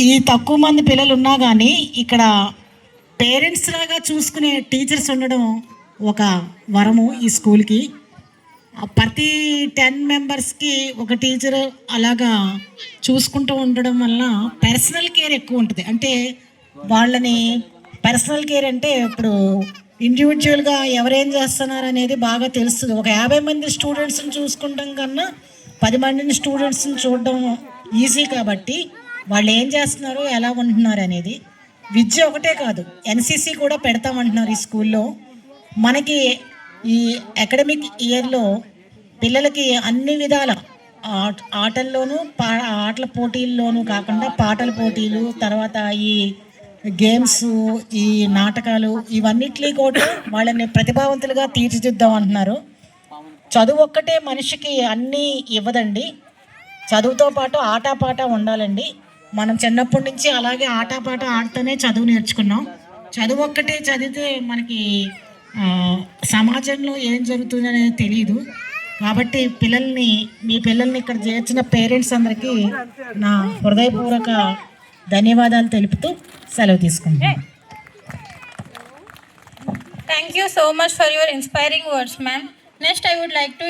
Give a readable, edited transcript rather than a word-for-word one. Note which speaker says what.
Speaker 1: ఈ తక్కువ మంది పిల్లలు ఉన్నా కానీ ఇక్కడ పేరెంట్స్ లాగా చూసుకునే టీచర్స్ ఉండడం ఒక వరము ఈ స్కూల్కి. ప్రతి 10 మెంబర్స్కి ఒక టీచర్ అలాగా చూసుకుంటూ ఉండడం వల్ల పర్సనల్ కేర్ ఎక్కువ ఉంటుంది. అంటే వాళ్ళని పర్సనల్ కేర్ అంటే ఇప్పుడు ఇండివిజువల్గా ఎవరేం చేస్తున్నారు అనేది బాగా తెలుస్తుంది. ఒక 50 మంది స్టూడెంట్స్ని చూసుకుంటాం కన్నా 10 మందిని స్టూడెంట్స్ని చూడడం ఈజీ. కాబట్టి వాళ్ళు ఏం చేస్తున్నారు, ఎలా ఉంటున్నారు అనేది. విద్య ఒకటే కాదు, ఎన్సిసి కూడా పెడతామంటున్నారు ఈ స్కూల్లో. మనకి ఈ అకాడమిక్ ఇయర్లో పిల్లలకి అన్ని విధాల ఆటల్లోనూ ఆటల పోటీల్లోనూ కాకుండా పాటల పోటీలు, తర్వాత ఈ గేమ్స్, ఈ నాటకాలు, ఇవన్నిటినీ కూడా వాళ్ళని ప్రతిభావంతులుగా తీర్చిదిద్దాం అంటున్నారు. చదువు ఒక్కటే మనిషికి అన్నీ ఇవ్వదండి, చదువుతో పాటు ఆటపాట ఉండాలండి. మనం చిన్నప్పటి నుంచి అలాగే ఆటపాట ఆడుతూనే చదువు నేర్చుకున్నాం. చదువు ఒక్కటే చదివితే మనకి సమాజంలో ఏం జరుగుతుంది అనేది తెలియదు. కాబట్టి మీ పిల్లల్ని ఇక్కడ చేర్చిన పేరెంట్స్ అందరికీ నా హృదయపూర్వక ధన్యవాదాలు తెలుపుతూ సెలవు తీసుకుంటాను.
Speaker 2: Thank you so much for your inspiring words, ma'am. Next, I would like to